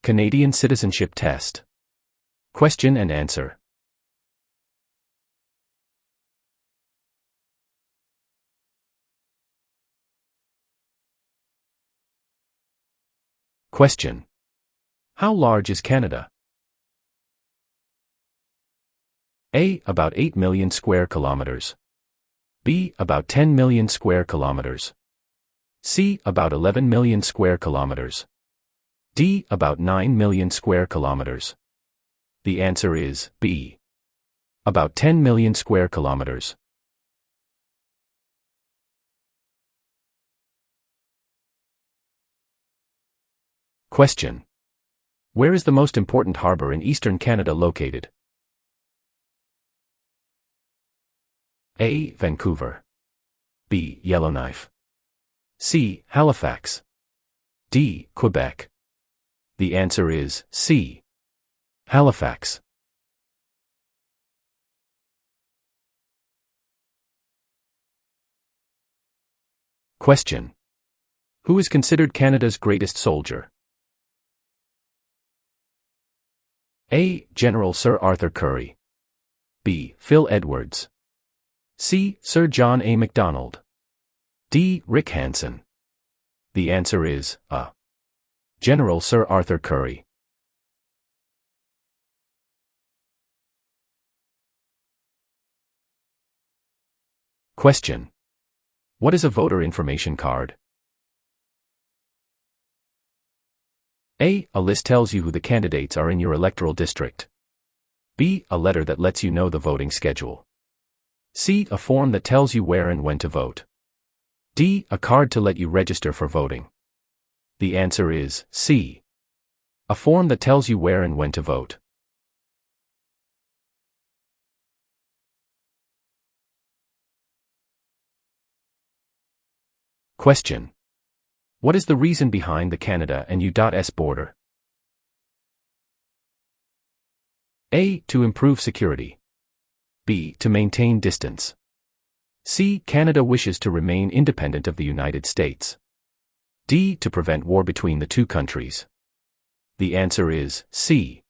Canadian Citizenship Test. Question and answer. Question. How large is Canada? A. About 8 million square kilometers. B. About 10 million square kilometers. C. About 11 million square kilometers. D. About 9 million square kilometers. The answer is B. About 10 million square kilometers. Question. Where is the most important harbor in eastern Canada located? A. Vancouver. B. Yellowknife. C. Halifax. D. Quebec. The answer is C. Halifax. Question. Who is considered Canada's greatest soldier? A. General Sir Arthur Currie. B. Phil Edwards. C. Sir John A. Macdonald. D. Rick Hansen. The answer is A. General Sir Arthur Currie. Question. What is a voter information card? A. A list tells you who the candidates are in your electoral district. B. A letter that lets you know the voting schedule. C. A form that tells you where and when to vote. D. A card to let you register for voting. The answer is C. A form that tells you where and when to vote. Question. What is the reason behind the Canada and U.S. border? A. To improve security. B. To maintain distance. C. Canada wishes to remain independent of the United States. D. To prevent war between the two countries. The answer is C.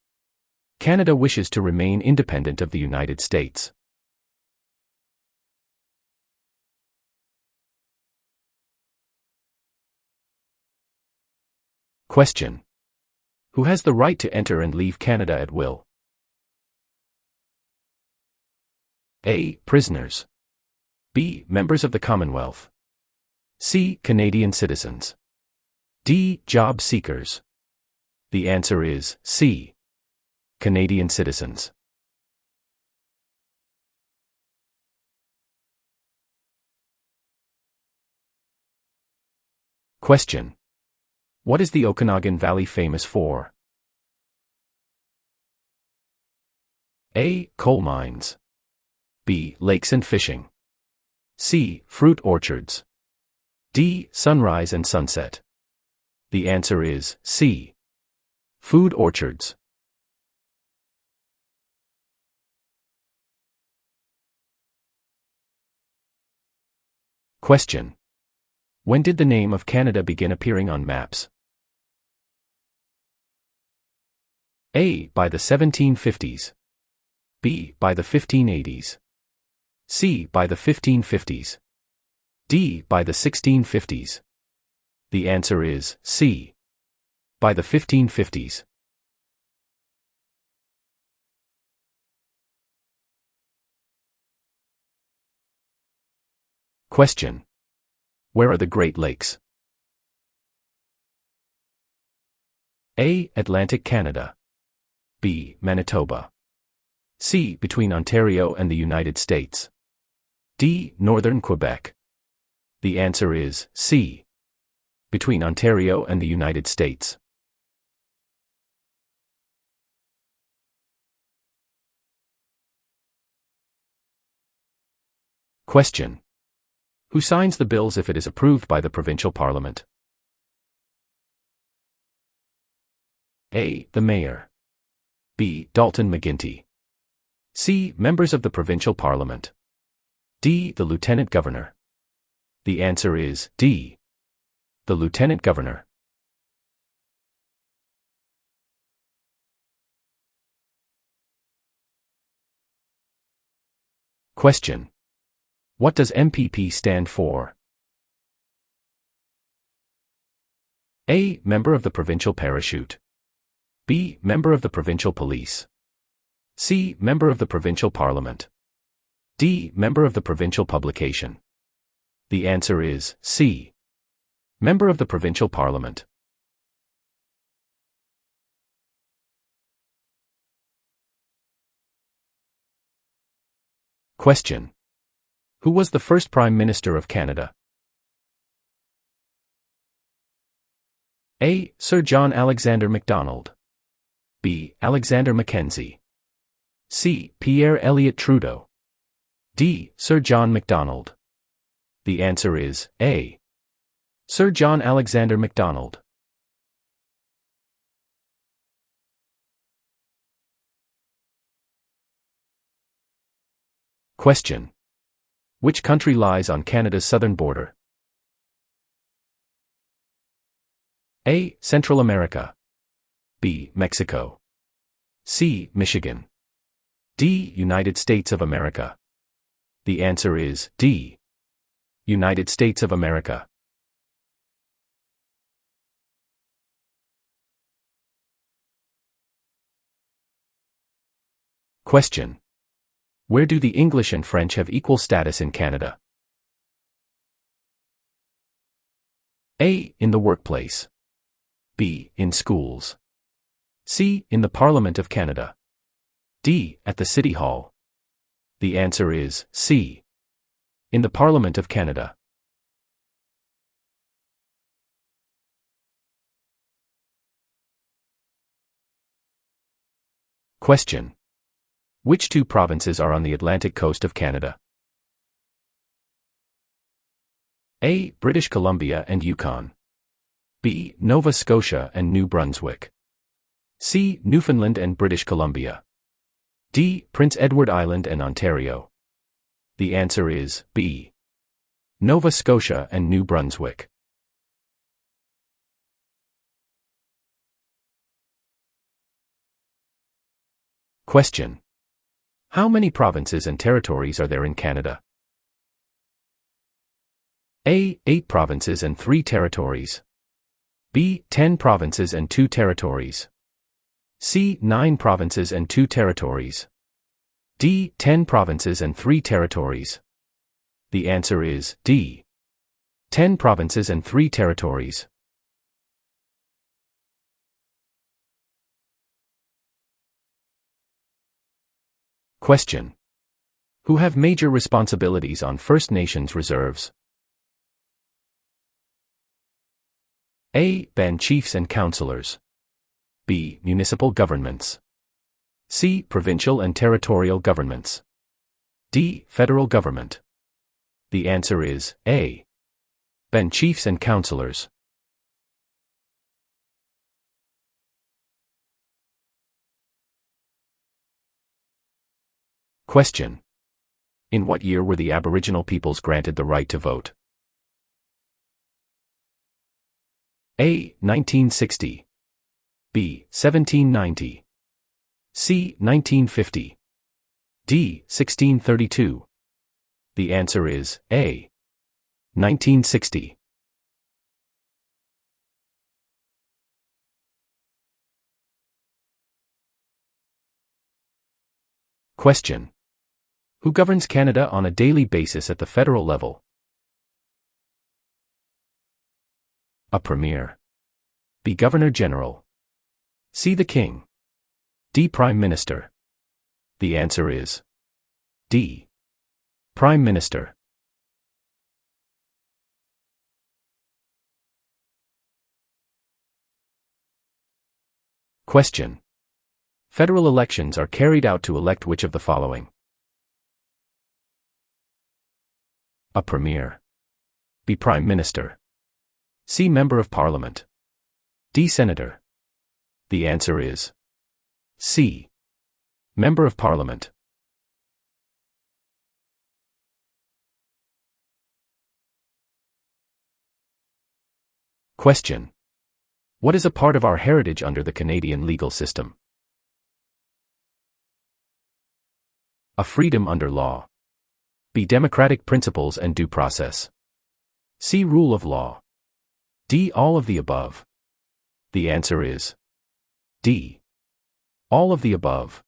Canada wishes to remain independent of the United States. Question. Who has the right to enter and leave Canada at will? A. Prisoners. B. Members of the Commonwealth. C. Canadian citizens. D. Job seekers. The answer is C. Canadian citizens. Question. What is the Okanagan Valley famous for? A. Coal mines. B. Lakes and fishing. C. Fruit orchards. D. Sunrise and sunset. The answer is C. Food orchards. Question. When did the name of Canada begin appearing on maps? A. By the 1750s. B. By the 1580s. C. By the 1550s. D. By the 1650s. The answer is C. By the 1550s. Question. Where are the Great Lakes? A. Atlantic Canada. B. Manitoba. C. Between Ontario and the United States. D. Northern Quebec. The answer is C. Between Ontario and the United States. Question. Who signs the bills if it is approved by the provincial parliament? A. The mayor. B. Dalton McGuinty. C. Members of the provincial parliament. D. The lieutenant governor. The answer is D. The lieutenant governor. Question. What does MPP stand for? A. Member of the Provincial Parachute. B. Member of the Provincial Police. C. Member of the Provincial Parliament. D. Member of the Provincial Publication. The answer is C. Member of the Provincial Parliament. Question. Who was the first Prime Minister of Canada? A. Sir John Alexander Macdonald. B. Alexander Mackenzie. C. Pierre Elliott Trudeau. D. Sir John Macdonald. The answer is A. Sir John Alexander Macdonald. Question. Which country lies on Canada's southern border? A. Central America. B. Mexico. C. Michigan. D. United States of America. The answer is D. United States of America. Question. Where do the English and French have equal status in Canada? A. In the workplace. B. In schools. C. In the Parliament of Canada. D. At the City Hall. The answer is C. In the Parliament of Canada. Question. Which two provinces are on the Atlantic coast of Canada? A. British Columbia and Yukon. B. Nova Scotia and New Brunswick. C. Newfoundland and British Columbia. D. Prince Edward Island and Ontario. The answer is B. Nova Scotia and New Brunswick. Question. How many provinces and territories are there in Canada? A. 8 provinces and 3 territories. B. 10 provinces and 2 territories. C. 9 provinces and 2 territories. D. 10 provinces and 3 territories. The answer is D. 10 provinces and 3 territories. Question. Who have major responsibilities on First Nations reserves? A. Band chiefs and councillors. B. Municipal governments. C. Provincial and territorial governments. D. Federal government. The answer is A. Band chiefs and councillors. Question. In what year were the Aboriginal peoples granted the right to vote? A. 1960. B. 1790. C. 1950. D. 1632. The answer is A. 1960. Question. Who governs Canada on a daily basis at the federal level? A Premier. B. Governor General. C. The King. D. Prime Minister. The answer is D. Prime Minister. Question. Federal elections are carried out to elect which of the following? A Premier. B. Prime Minister. C. Member of Parliament. D. Senator. The answer is C. Member of Parliament. Question. What is a part of our heritage under the Canadian legal system? A freedom under law. B. Democratic principles and due process. C. Rule of law. D. All of the above. The answer is D. All of the above.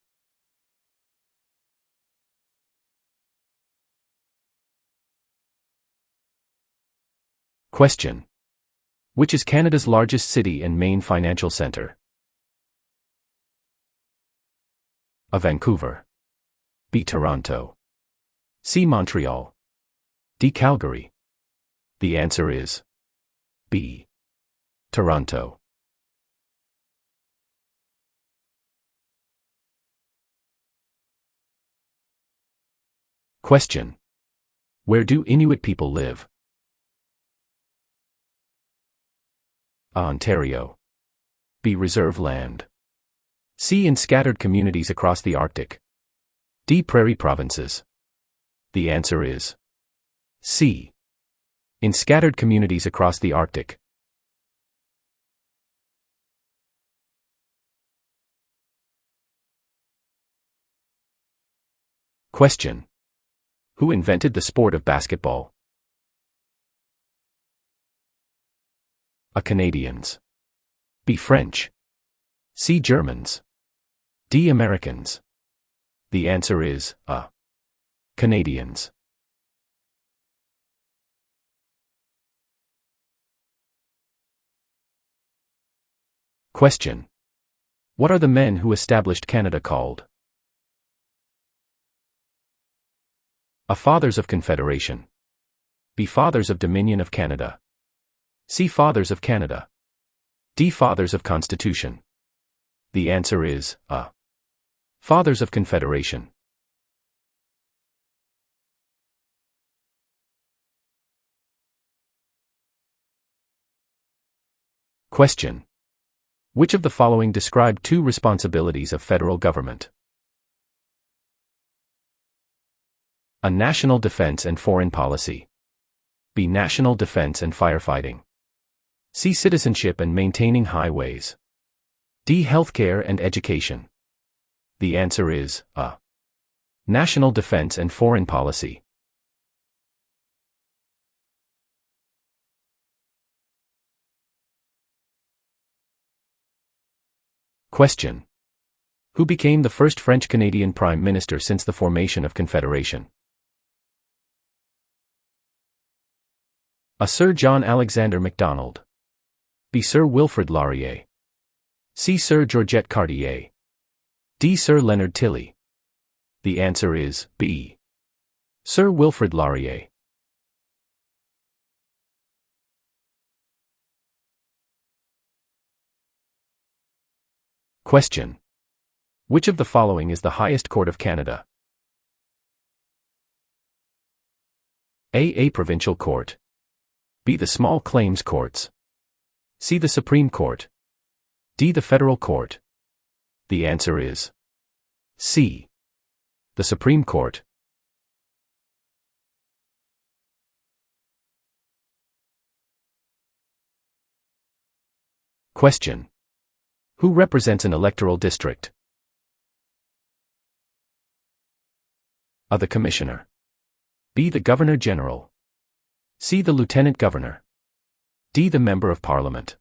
Question. Which is Canada's largest city and main financial centre? A. Vancouver. B. Toronto. C. Montreal. D. Calgary. The answer is B. Toronto. Question. Where do Inuit people live? A. Ontario. B. Reserve land. C. In scattered communities across the Arctic. D. Prairie provinces. The answer is C. In scattered communities across the Arctic. Question. Who invented the sport of basketball? A. Canadians. B. French. C. Germans. D. Americans. The answer is A. Canadians. Question. What are the men who established Canada called? A. Fathers of Confederation. B. Fathers of Dominion of Canada. C. Fathers of Canada. D. Fathers of Constitution. The answer is A. Fathers of Confederation. Question. Which of the following describe two responsibilities of federal government? A. National defense and foreign policy. B. National defense and firefighting. C. Citizenship and maintaining highways. D. Healthcare and education. The answer is A. National defense and foreign policy. Question. Who became the first French-Canadian Prime Minister since the formation of Confederation? A. Sir John Alexander Macdonald. B. Sir Wilfrid Laurier. C. Sir Georgette Cartier. D. Sir Leonard Tilley. The answer is B. Sir Wilfrid Laurier. Question. Which of the following is the highest court of Canada? A. Provincial Court. B. The Small Claims Courts. C. The Supreme Court. D. The Federal Court. The answer is C. The Supreme Court. Question. Who represents an electoral district? A. The Commissioner. B. The Governor General. C. The Lieutenant Governor. D. The Member of Parliament.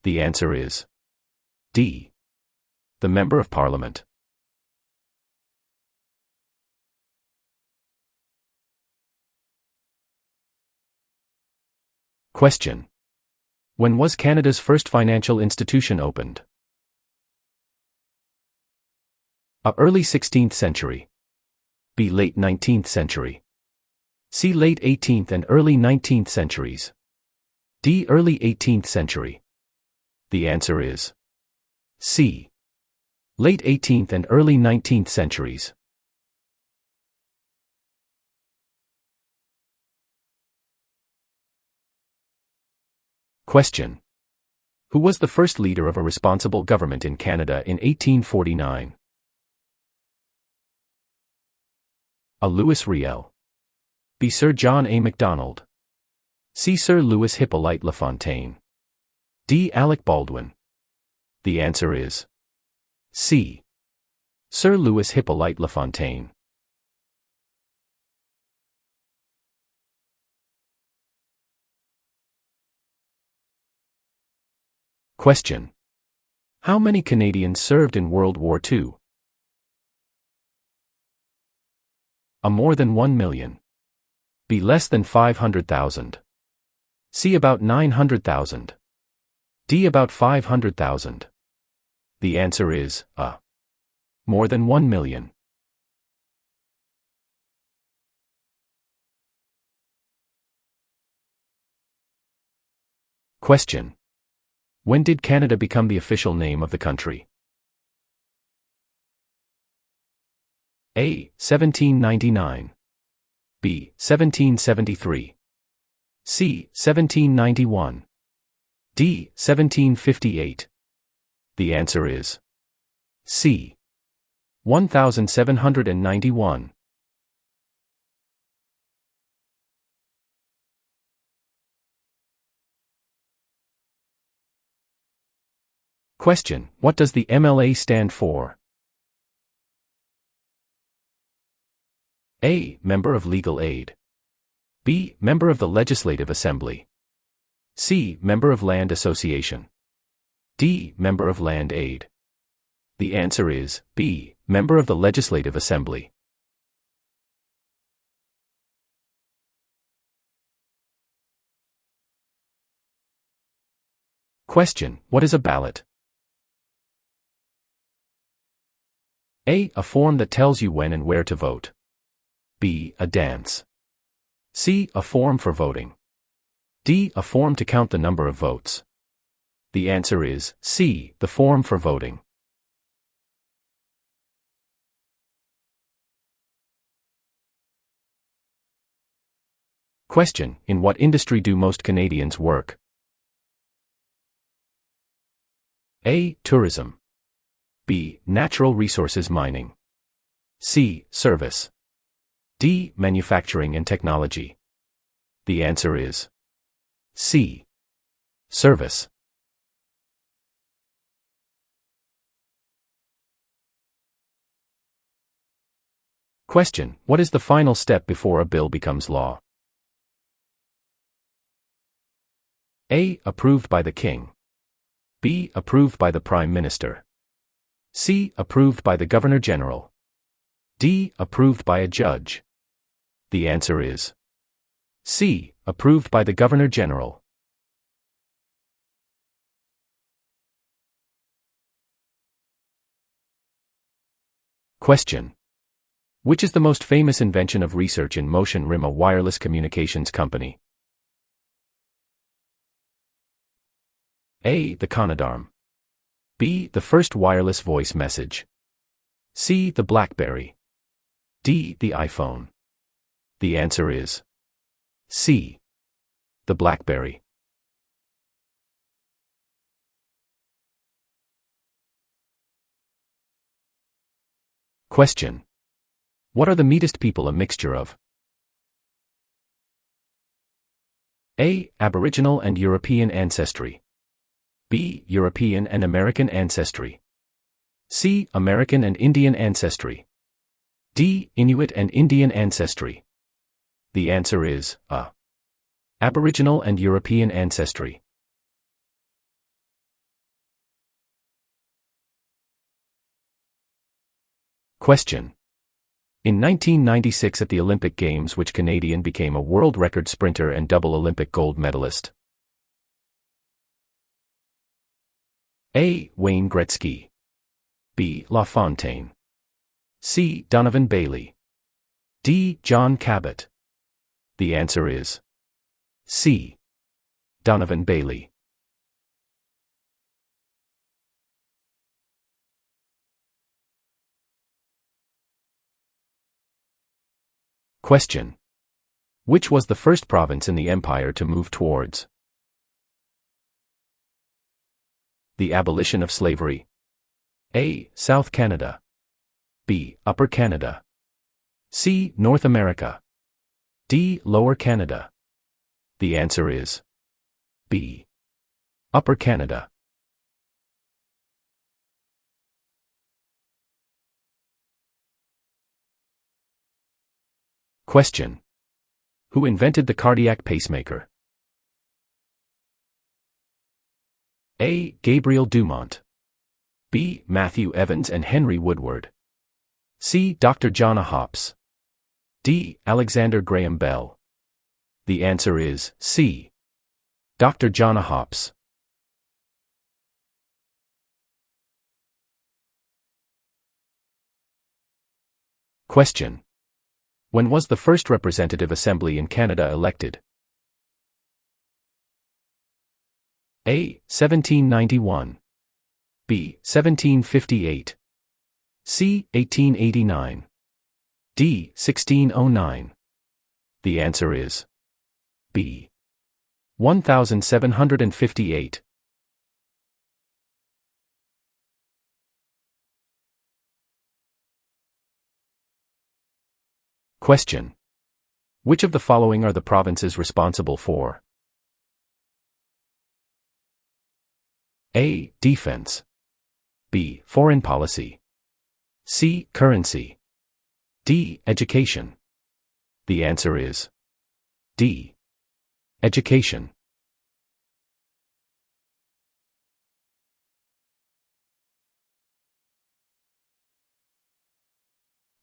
The answer is D. The Member of Parliament. Question. When was Canada's first financial institution opened? A. Early 16th century. B. Late 19th century. C. Late 18th and early 19th centuries. D. Early 18th century. The answer is C. Late 18th and early 19th centuries. Question. Who was the first leader of a responsible government in Canada in 1849? A. Louis Riel. B. Sir John A. Macdonald. C. Sir Louis Hippolyte Lafontaine. D. Alec Baldwin. The answer is C. Sir Louis Hippolyte Lafontaine. Question. How many Canadians served in World War II? A. More than 1 million. B. Less than 500,000. C. About 900,000. D. About 500,000. The answer is A. More than 1 million. Question. When did Canada become the official name of the country? A. 1799. B. 1773. C. 1791. D. 1758. The answer is C. 1791. Question. What does the MLA stand for? A. Member of Legal Aid. B. Member of the Legislative Assembly. C. Member of Land Association. D. Member of Land Aid. The answer is B. Member of the Legislative Assembly. Question. What is a ballot? A. A form that tells you when and where to vote. B. A dance. C. A form for voting. D. A form to count the number of votes. The answer is C. The form for voting. Question. In what industry do most Canadians work? A. Tourism. B. Natural resources mining. C. Service. D. Manufacturing and technology. The answer is C. Service. Question. What is the final step before a bill becomes law? A. Approved by the King. B. Approved by the Prime Minister. C. Approved by the Governor General. D. Approved by a judge. The answer is C. Approved by the Governor General. Question. Which is the most famous invention of research in motion? RIM, a wireless communications company. A. The Canadarm. B. The first wireless voice message. C. The BlackBerry. D. The iPhone. The answer is C. The BlackBerry. Question. What are the Meetist people a mixture of? A. Aboriginal and European ancestry. B. European and American ancestry. C. American and Indian ancestry. D. Inuit and Indian ancestry. The answer is A. Aboriginal and European ancestry. Question. In 1996 at the Olympic Games, which Canadian became a world record sprinter and double Olympic gold medalist? A. Wayne Gretzky. B. LaFontaine. C. Donovan Bailey. D. John Cabot. The answer is C. Donovan Bailey. Question. Which was the first province in the Empire to move towards the abolition of slavery? A. South Canada. B. Upper Canada. C. North America. D. Lower Canada. The answer is B. Upper Canada. Question. Who invented the cardiac pacemaker? A. Gabriel Dumont. B. Matthew Evans and Henry Woodward. C. Dr. John A. Hops. D. Alexander Graham Bell. The answer is C. Dr. John A. Hops. Question. When was the first representative assembly in Canada elected? A. 1791. B. 1758. C. 1889. D. 1609. The answer is B. 1758. Question. Which of the following are the provinces responsible for A. Defense. B. Foreign policy. C. Currency. D. Education. The answer is D. Education.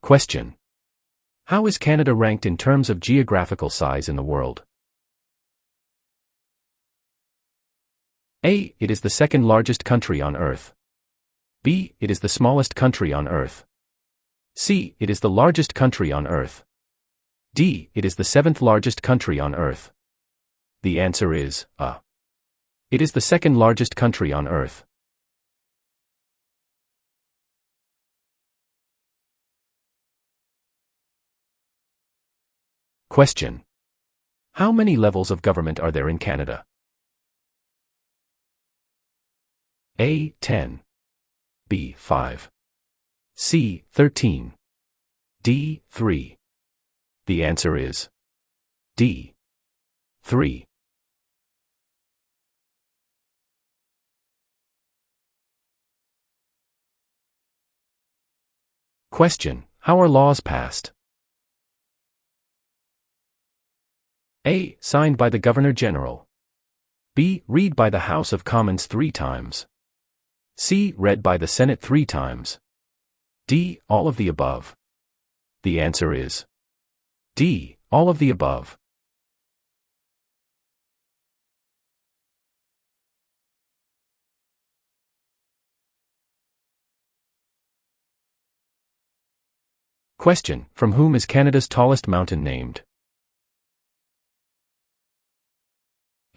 Question. How is Canada ranked in terms of geographical size in the world? A. It is the second largest country on Earth. B. It is the smallest country on Earth. C. It is the largest country on Earth. D. It is the seventh largest country on Earth. The answer is A. It is the second largest country on Earth. Question. How many levels of government are there in Canada? A. 10. B. 5. C. 13. D. 3. The answer is D. 3. Question. How are laws passed? A. Signed by the Governor-General. B. Read by the House of Commons 3 times. C. Read by the Senate 3 times. D. All of the above. The answer is D. All of the above. Question. From whom is Canada's tallest mountain named?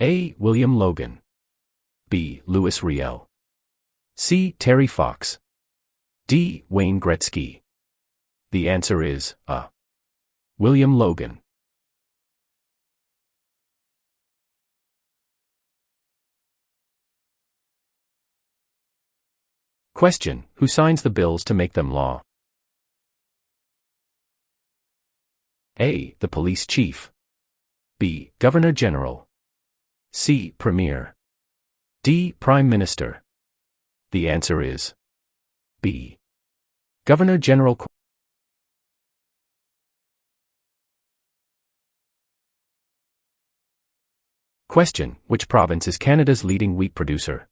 A. William Logan. B. Louis Riel. C. Terry Fox. D. Wayne Gretzky. The answer is A. William Logan. Question. Who signs the bills to make them law? A. The Police Chief. B. Governor-General. C. Premier. D. Prime Minister. The answer is B. Governor-General. Question. Which province is Canada's leading wheat producer?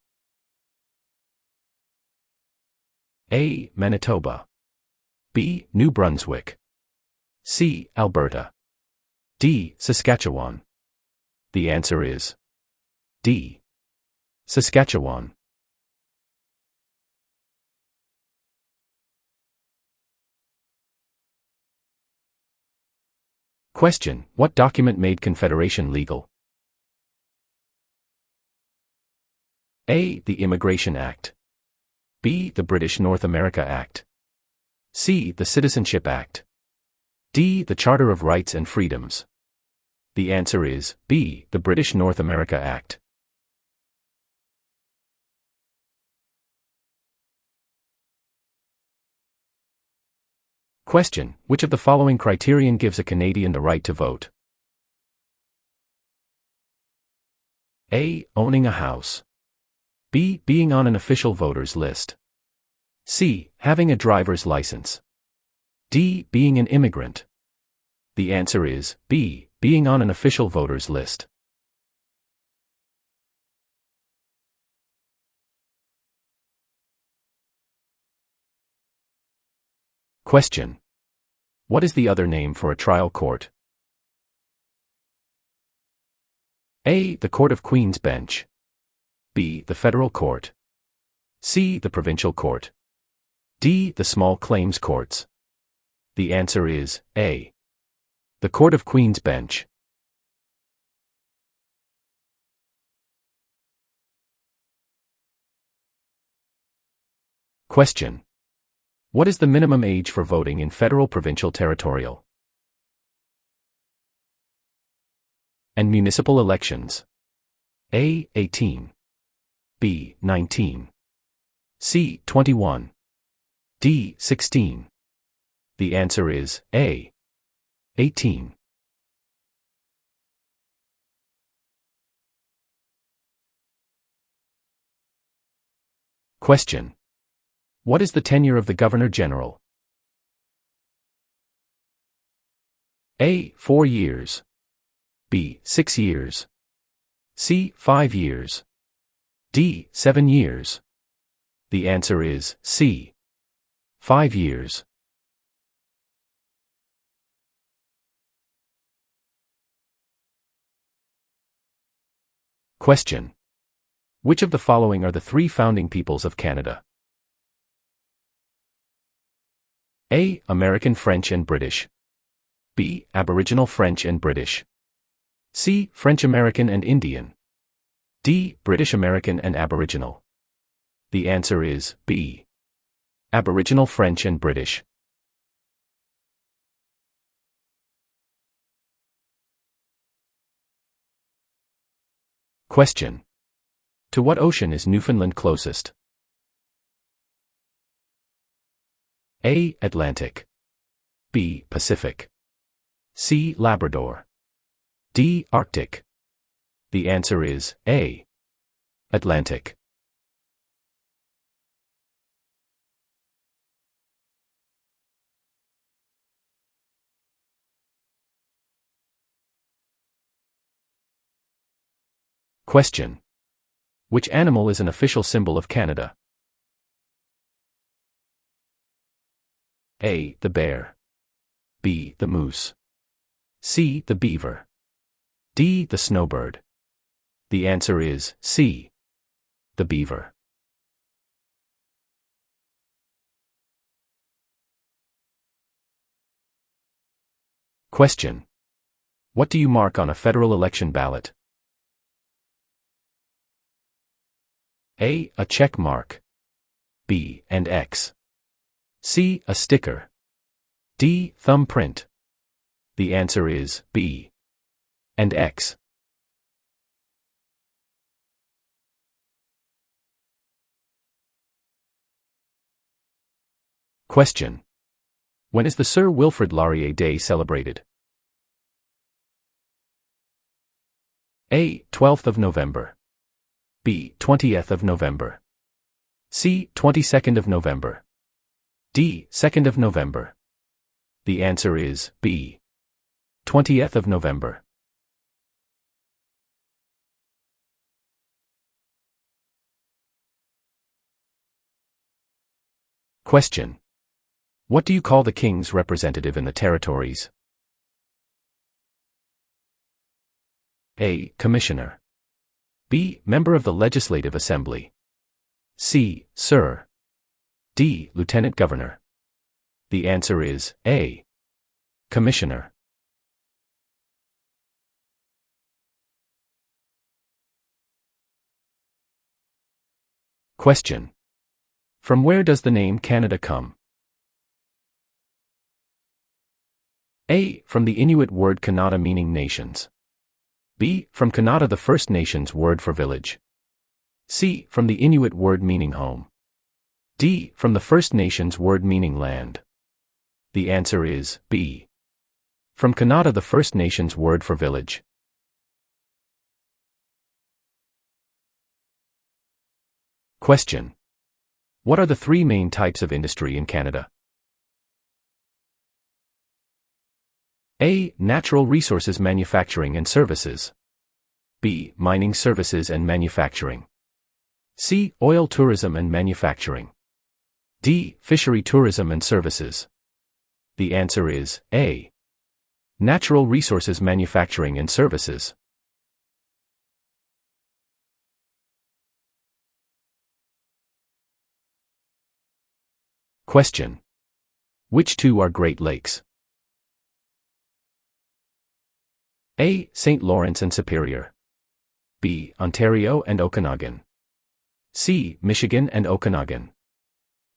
A. Manitoba. B. New Brunswick. C. Alberta. D. Saskatchewan. The answer is D. Saskatchewan. Question. What document made Confederation legal? A. The Immigration Act. B. The British North America Act. C. The Citizenship Act. D. The Charter of Rights and Freedoms. The answer is B. The British North America Act. Question. Which of the following criterion gives a Canadian the right to vote? A. Owning a house. B. Being on an official voters list. C. Having a driver's license. D. Being an immigrant. The answer is B. Being on an official voters list. Question. What is the other name for a trial court? A. The Court of Queen's Bench. B. The Federal Court. C. The Provincial Court. D. The Small Claims Courts. The answer is A. The Court of Queen's Bench. Question. What is the minimum age for voting in federal, provincial, territorial, and municipal elections? A. 18. B. 19. C. 21. D. 16. The answer is A. 18. Question. What is the tenure of the Governor-General? A. 4 years. B. 6 years. C. 5 years. D. 7 years. The answer is C. 5 years. Question. Which of the following are the 3 founding peoples of Canada? A. American French and British. B. Aboriginal French and British. C. French American and Indian. D. British American and Aboriginal. The answer is B. Aboriginal French and British. Question. To what ocean is Newfoundland closest? A. Atlantic. B. Pacific. C. Labrador. D. Arctic. The answer is A. Atlantic. Question. Which animal is an official symbol of Canada? A. The bear. B. The moose. C. The beaver. D. The snowbird. The answer is C. The beaver. Question. What do you mark on a federal election ballot? A. A check mark. B. An X. C. A sticker. D. Thumbprint. The answer is B. And X. Question. When is the Sir Wilfrid Laurier Day celebrated? A. 12th of November. B. 20th of November. C. 22nd of November. D. 2nd of November. The answer is B. 20th of November. Question. What do you call the King's representative in the territories? A. Commissioner. B. Member of the Legislative Assembly. C. Sir. D. Lieutenant Governor. The answer is A. Commissioner. Question. From where does the name Canada come? A. From the Inuit word Kanata meaning nations. B. From Kanata the First Nations word for village. C. From the Inuit word meaning home. D. From the First Nations word meaning land. The answer is B. From Kanata the First Nations word for village. Question. What are the 3 main types of industry in Canada? A. Natural resources manufacturing and services. B. Mining services and manufacturing. C. Oil tourism and manufacturing. D. Fishery tourism and services. The answer is A. Natural resources manufacturing and services. Question. Which two are Great Lakes? A. St. Lawrence and Superior. B. Ontario and Okanagan. C. Michigan and Okanagan.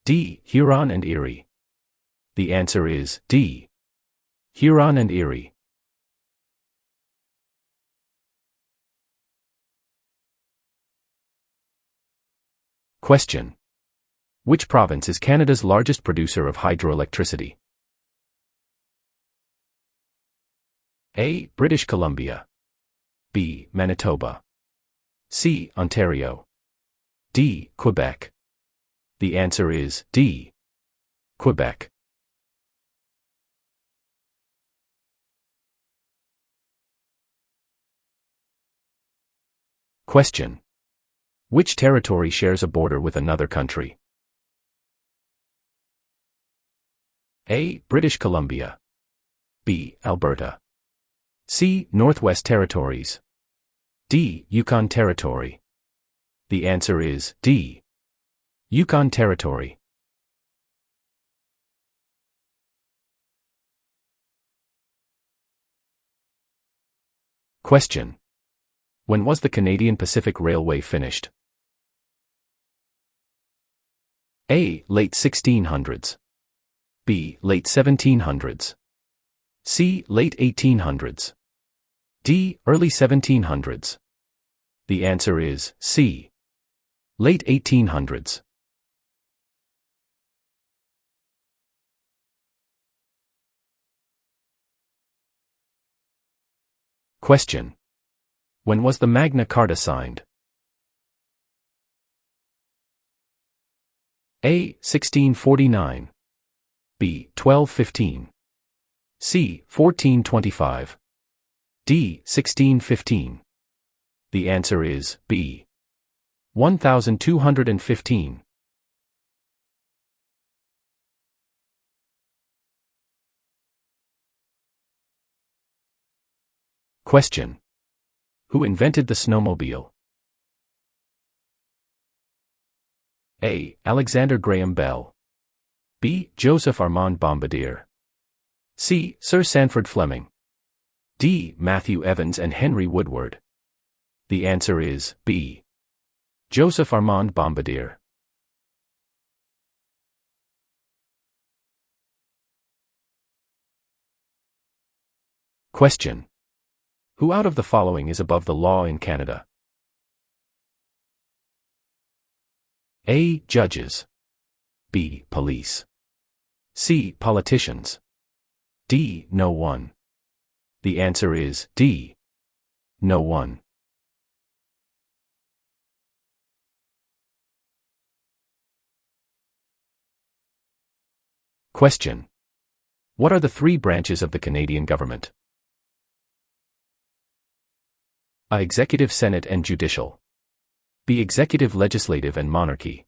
D. Huron and Erie. The answer is D. Huron and Erie. Question. Which province is Canada's largest producer of hydroelectricity? A. British Columbia. B. Manitoba. C. Ontario. D. Quebec. The answer is D. Quebec. Question. Which territory shares a border with another country? A. British Columbia. B. Alberta. C. Northwest Territories. D. Yukon Territory. The answer is D. Yukon Territory. Question. When was the Canadian Pacific Railway finished? A. Late 1600s. B. Late 1700s. C. Late 1800s. D. Early 1700s. The answer is C. Late 1800s. Question. When was the Magna Carta signed? A. 1649. B. 1215. C. 1425. D. 1615. The answer is B. 1215. Question. Who invented the snowmobile? A. Alexander Graham Bell. B. Joseph Armand Bombardier. C. Sir Sanford Fleming. D. Matthew Evans and Henry Woodward. The answer is B. Joseph Armand Bombardier. Question. Who out of the following is above the law in Canada? A. Judges. B. Police. C. Politicians. D. No one. The answer is D. No one. Question. What are the three branches of the Canadian government? A. Executive, Senate and Judicial. B. Executive, Legislative and Monarchy.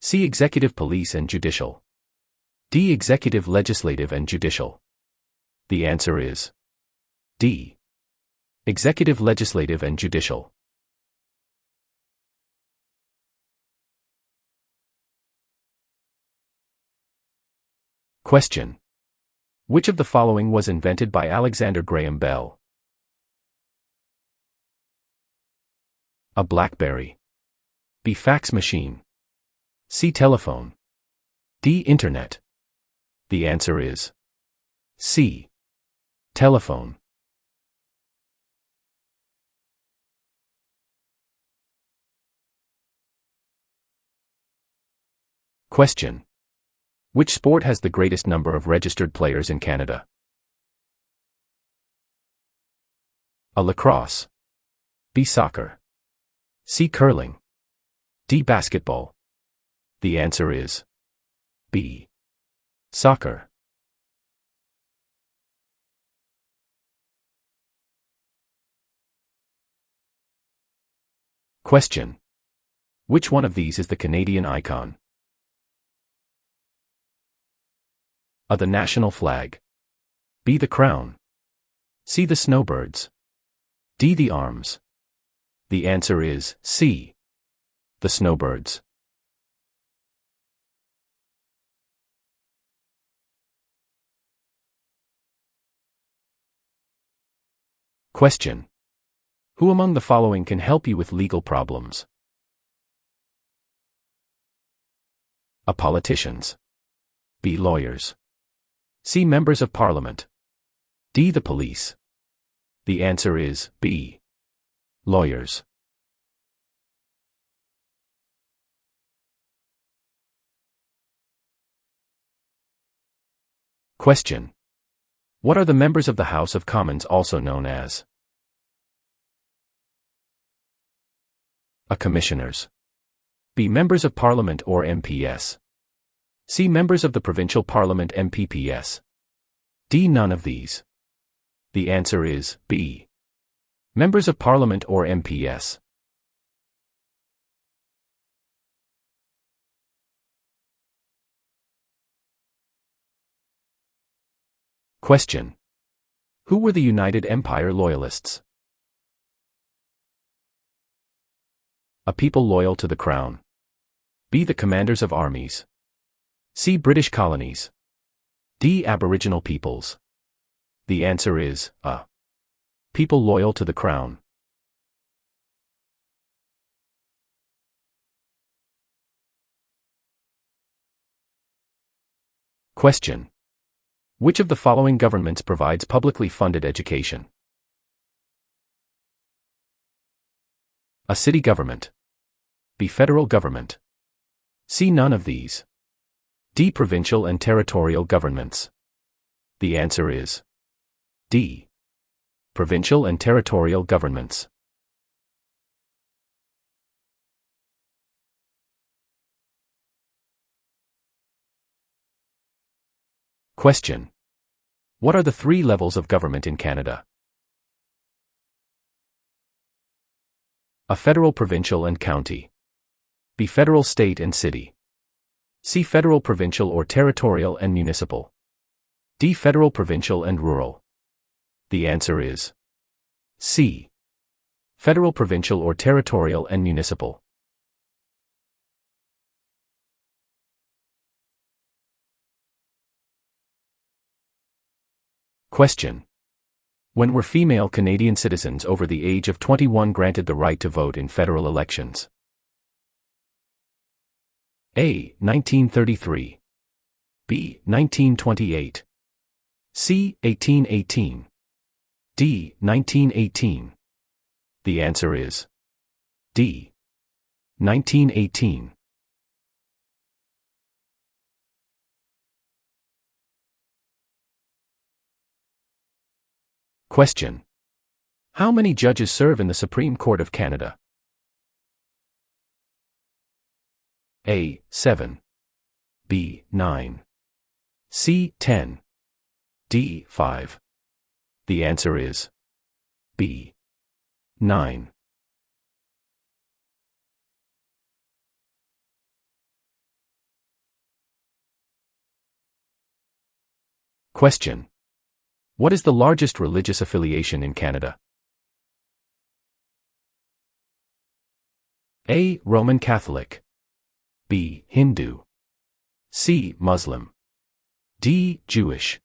C. Executive, Police and Judicial. D. Executive, Legislative and Judicial. The answer is D. Executive, Legislative and Judicial. Question. Which of the following was invented by Alexander Graham Bell? A. BlackBerry. B. Fax machine. C. Telephone. D. Internet. The answer is C. Telephone. Question. Which sport has the greatest number of registered players in Canada? A. Lacrosse. B. Soccer. C. Curling. D. Basketball. The answer is B. Soccer. Question. Which one of these is the Canadian icon? A. The national flag. B. The crown. C. The snowbirds. D. The arms. The answer is C. The snowbirds. Question. Who among the following can help you with legal problems? A. Politicians. B. Lawyers. C. Members of Parliament. D. The police. The answer is B. Lawyers. Question. What are the members of the House of Commons also known as? A. Commissioners. B. Members of Parliament or MPS. C. Members of the Provincial Parliament MPPS. D. None of these. The answer is B. Members of Parliament or MPS. Question. Who were the United Empire Loyalists? A. People loyal to the Crown. B. The commanders of armies. C. British colonies. D. Aboriginal peoples. The answer is A. People loyal to the Crown. Question. Which of the following governments provides publicly funded education? A. City government. B. Federal government. C. None of these. D. Provincial and territorial governments. The answer is D. Provincial and territorial governments. Question. What are the three levels of government in Canada? A. Federal, provincial and county. B. Federal, state and city. C. Federal, provincial or territorial and municipal. D. Federal, provincial and rural. The answer is C. Federal, provincial or territorial and municipal. Question. When were female Canadian citizens over the age of 21 granted the right to vote in federal elections? A. 1933. B. 1928. C. 1818. D. 1918. The answer is D. 1918. Question. How many judges serve in the Supreme Court of Canada? A. 7. B. 9. C. 10. D. 5. The answer is B. 9. Question. What is the largest religious affiliation in Canada? A. Roman Catholic. B. Hindu. C. Muslim. D. Jewish.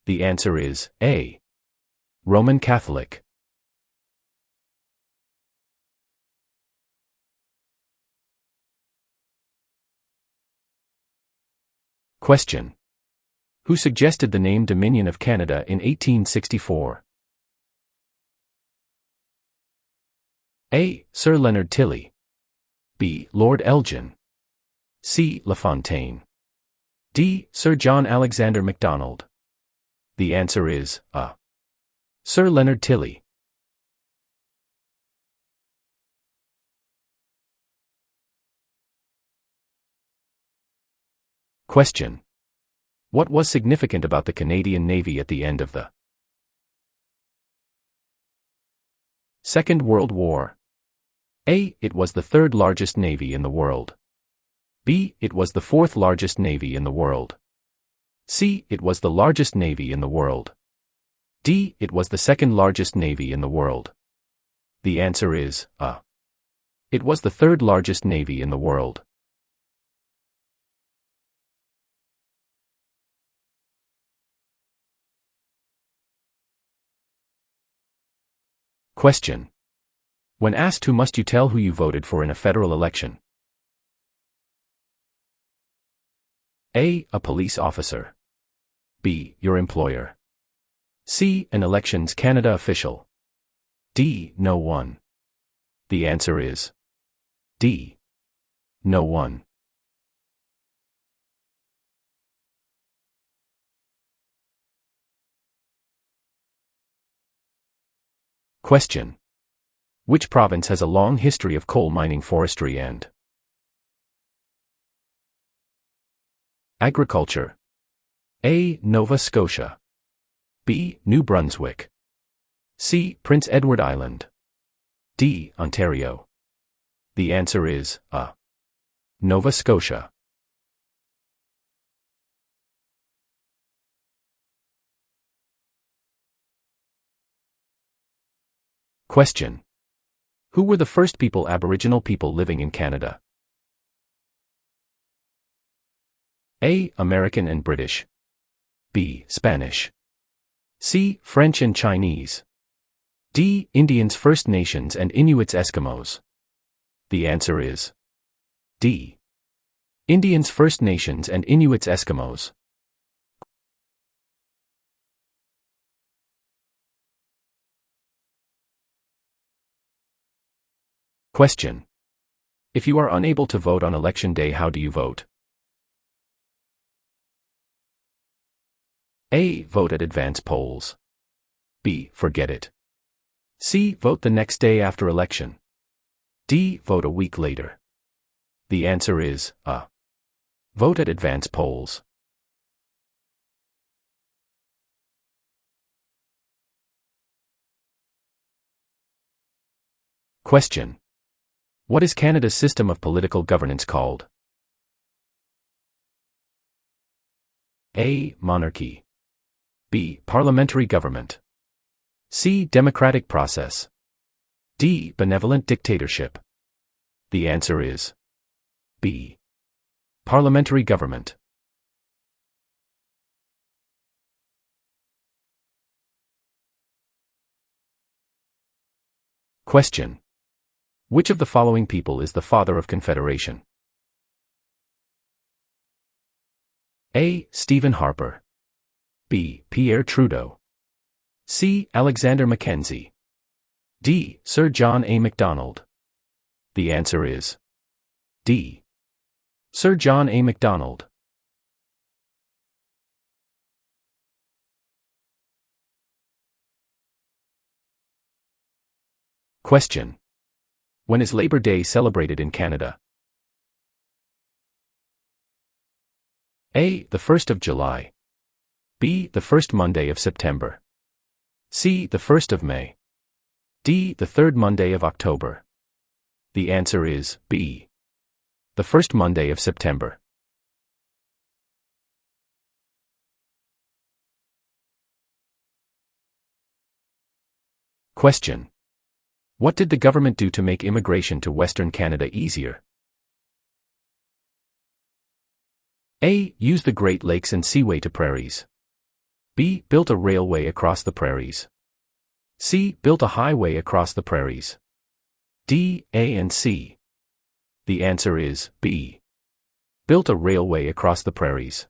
The answer is A. Roman Catholic. Question. Who suggested the name Dominion of Canada in 1864? A. Sir Leonard Tilley. B. Lord Elgin. C. LaFontaine. D. Sir John Alexander Macdonald. The answer is A. Sir Leonard Tilley. Question. What was significant about the Canadian Navy at the end of the Second World War? A. It was the third largest navy in the world. B. It was the fourth largest navy in the world. C. It was the largest navy in the world. D. It was the second largest navy in the world. The answer is A. It was the third largest navy in the world. Question. When asked who must you tell who you voted for in a federal election? A. A police officer. B. Your employer. C. An Elections Canada official. D. No one. The answer is D. No one. Question. Which province has a long history of coal mining, forestry and agriculture? A. Nova Scotia. B. New Brunswick. C. Prince Edward Island. D. Ontario. The answer is A. Nova Scotia. Question. Who were the first Aboriginal people living in Canada? A. American and British. B. Spanish. C. French and Chinese. D. Indians, First Nations and Inuits, Eskimos. The answer is D. Indians, First Nations and Inuits, Eskimos. Question. If you are unable to vote on election day, how do you vote? A. Vote at advance polls. B. Forget it. C. Vote the next day after election. D. Vote a week later. The answer is A. Vote at advance polls. Question. What is Canada's system of political governance called? A. Monarchy. B. Parliamentary government. C. Democratic process. D. Benevolent dictatorship. The answer is B. Parliamentary government. Question. Which of the following people is the father of Confederation? A. Stephen Harper. B. Pierre Trudeau. C. Alexander Mackenzie. D. Sir John A. Macdonald. The answer is D. Sir John A. Macdonald. Question. When is Labor Day celebrated in Canada? A. The 1st of July. B. The first Monday of September. C. The 1st of May. D. The third Monday of October. The answer is B. The first Monday of September. Question. What did the government do to make immigration to Western Canada easier? A. Use the Great Lakes and Seaway to prairies. B. Built a railway across the prairies. C. Built a highway across the prairies. D. A and C. The answer is B. Built a railway across the prairies.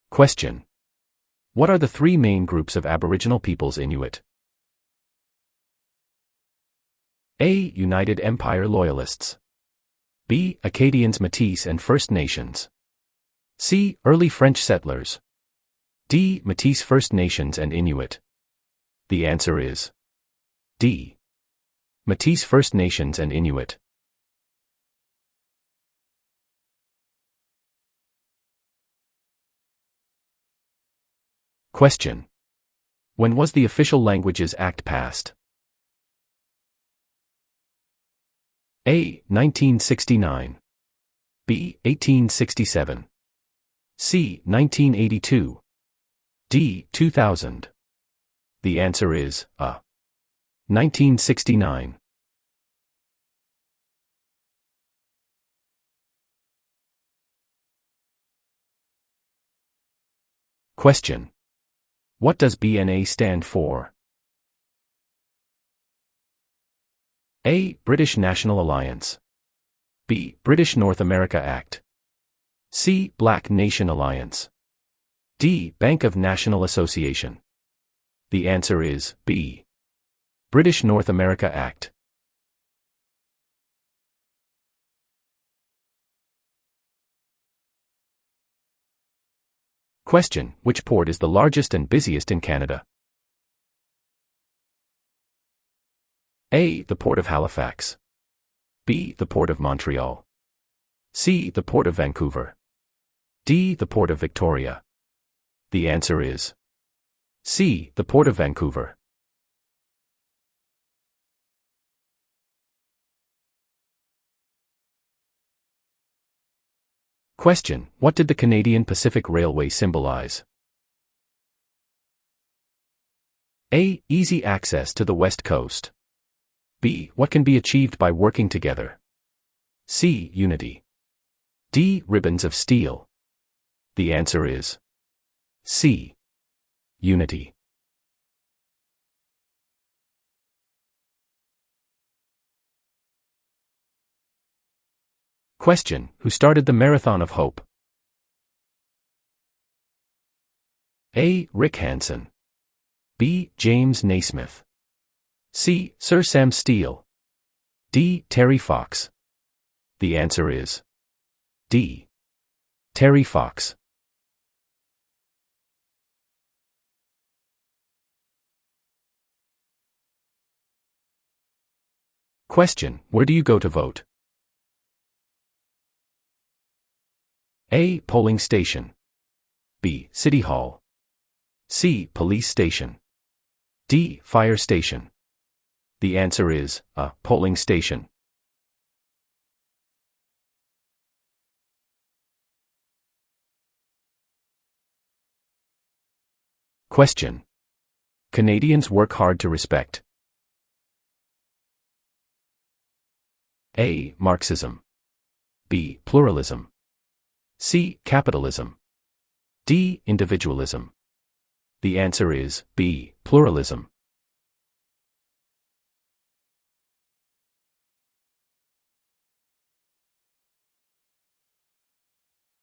Question. What are the three main groups of Aboriginal peoples? Inuit. A. United Empire Loyalists. B. Acadians, Métis and First Nations. C. Early French settlers. D. Métis, First Nations and Inuit. The answer is D. Métis, First Nations and Inuit. Question. When was the Official Languages Act passed? A. 1969. B. 1867. C. 1982. D. 2000. The answer is A. 1969. Question. What does BNA stand for? A. British National Alliance. B. British North America Act. C. Black Nation Alliance. D. Bank of National Association. The answer is B. British North America Act. Question. Which port is the largest and busiest in Canada? A. The Port of Halifax. B. The Port of Montreal. C. The Port of Vancouver. D. The Port of Victoria. The answer is C. The Port of Vancouver. Question. What did the Canadian Pacific Railway symbolize? A. Easy access to the West Coast. B. What can be achieved by working together. C. Unity. D. Ribbons of steel. The answer is C. Unity. Question. Who started the Marathon of Hope? A. Rick Hansen. B. James Naismith. C. Sir Sam Steele. D. Terry Fox. The answer is D. Terry Fox. Question. Where do you go to vote? A. Polling station. B. City Hall. C. Police station. D. Fire station. The answer is A. Polling station. Question. Canadians work hard to respect. A. Marxism. B. Pluralism. C. Capitalism. D. Individualism. The answer is B. Pluralism.